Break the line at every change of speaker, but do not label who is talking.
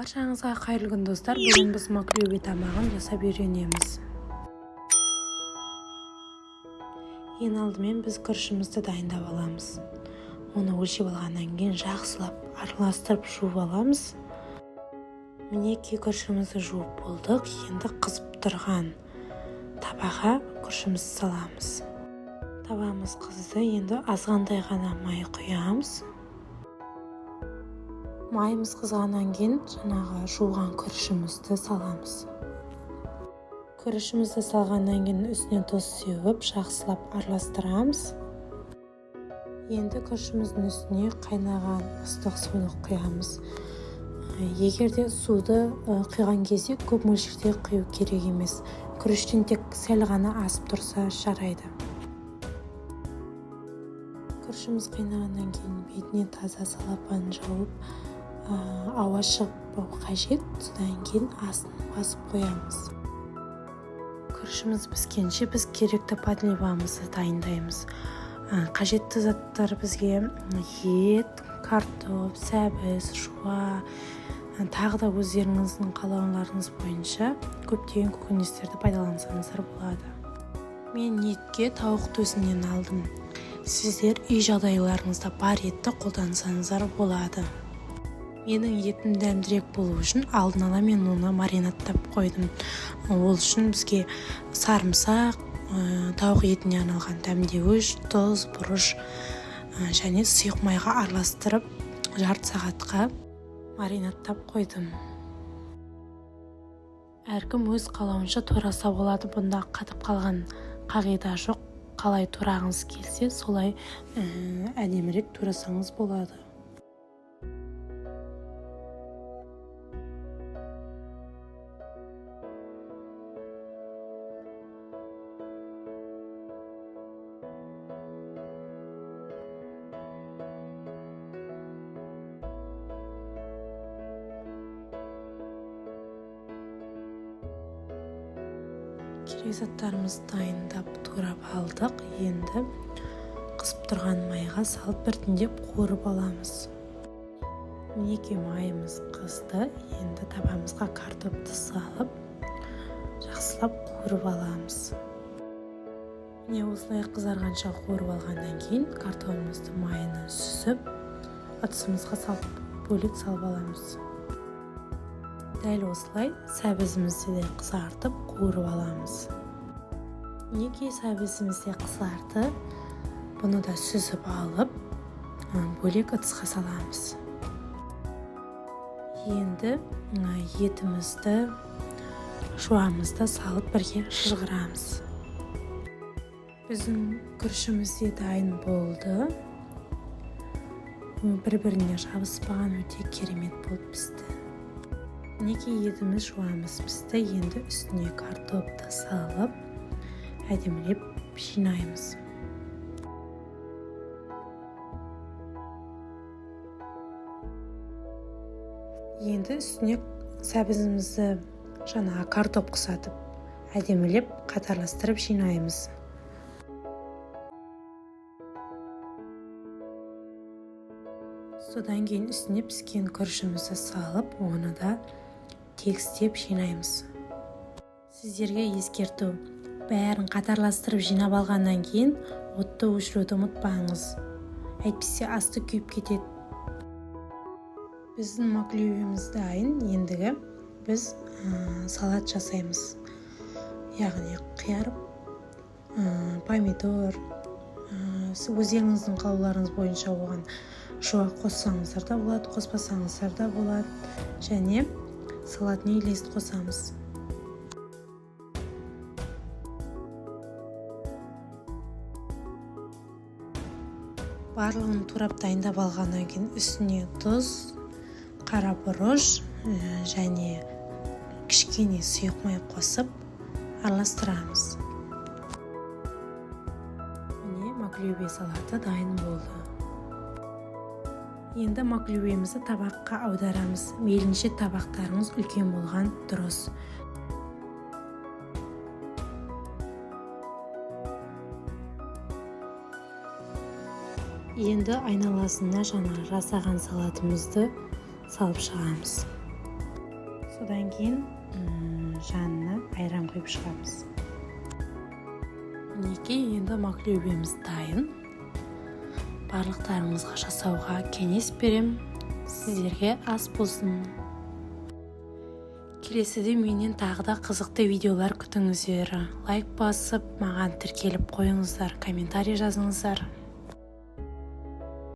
Баршаңызға қайырлы күн достар. Бүгін біз маклюби тамағын жасап үйренеміз. Ең алдымен біз күрішімізді дайындап аламыз. Оны өлшеп алғаннан кейін жақсылап араластырып жуып аламыз. Мінекей күрішімізді жуып болдық. Енді қызып тұрған табаға күрішімізді саламыз. Табамыз қызды. Енді азғандай ғана май құямыз. Майымыз қызғаннан кейін жаңағы жуған күрішімізді саламыз. Күрішімізді салғаннан кейін үстіне тұз сеуіп, жақсылап араластырамыз. Енді күрішіміздің үстіне қайнаған ыстық суды құямыз. Егерде суды құйған кезде көп мөлшерде құю керек емес. Күріштен тек сәл ғана асып тұрса жарайды. Күрішіміз қайнағаннан кейін бетіне таза салапан жауып, ауа шығып қажет. Содан кейін астын басып қоямыз. Күрішіміз піскенше біз керекті подливамызды дайындаймыз. Қажетті заттар бізге ет, картоп, сәбіз, шуа, тағы да өздеріңіздің қалауларыңыз бойынша көптеген көкөністерді пайдалансаңыздар болады. Мен етке тауық төсінен алдым. Сіздер үй жағдайларыңызда бар етті қолдансаңыздар болады. Менің етім дәмдірек болу үшін алдын ала мен оны маринадтап қойдым. Ол үшін бізге сарымсақ, тауық етіне арналған дәмдеуіш, тұз, бұрыш және сұйық майға араластырып жарты сағатқа маринадтап қойдым. Әркім өз қалауынша тураса болады. Бұнда қатып қалған қағида жоқ. Қалай турағыңыз келсе, солай әдемірек турасаңыз болады. Керек заттарымыз дайындап турап алдық. Енді қызып тұрған майға салып біртіндеп қуырып аламыз. Мінекей майымыз қызды. Енді табамызға картопты салып жақсылап қуырып аламыз. Міне осылай қызарғанша қуырып алғаннан кейін картопымызды майына сүзіп ыдысымызға салып бөлек салып аламыз. Дәл осылай сәбізімізді де қызартып қуырып аламыз. Мінекей сәбізімізді қызарды. Бұны да сүзіп алып бөлек ыдысқа саламыз. Енді етімізді, шуамызды салып бірге шыжғырамыз. Біздің күрішіміз де дайын болды. Бір-біріне жабыспаған өте керемет болып пісті. Мінекей етіміз, шуамыз пісті. Енді үстіне картопты салып әдемілеп жинаймыз. Енді үстіне сәбізімізді жаңа картоп құсатып әдемілеп қатарластырып жинаймыз. Содан кейін үстіне піскен күрішімізді салып, оны да тегістеп жинаймыз. Сіздерге ескерту: бәрін қатарластырып жинап алғаннан кейін отты өшіруді ұмытпаңыз. Әйтпесе асты күйіп кетеді. Біздің маклюбиміз дайын. Ендігі біз салат жасаймыз. Яғни қияр, помидор, өздеріңіздің қалауларыңыз бойынша оған шуа қоссаңыздар да болады, қоспасаңыздар да болады. Және салатный лист қосамыз. Барлығын турап дайындап алғаннан кейін үстіне тұз, қара бұрыш және кішкене сұйық май қосып араластырамыз. Міне маклюби салаты дайын болды. Енді маклюбимізді табаққа аударамыз. Мейлінше табақтарыңыз үлкен болған дұрыс. Енді айналасына жаңа жасаған салатымызды салып шығамыз. Содан кейін жанына айран құйып шығамыз. Мінекей, енді маклюбеміз дайын. Барлықтарыңызға жасауға кеңес берем. Сіздерге ас болсын. Келесіде менен тағы да қызықты видеолар күтіңіздер. Лайк басып, маған тіркеліп қойыңыздар, комментарий жазыңыздар.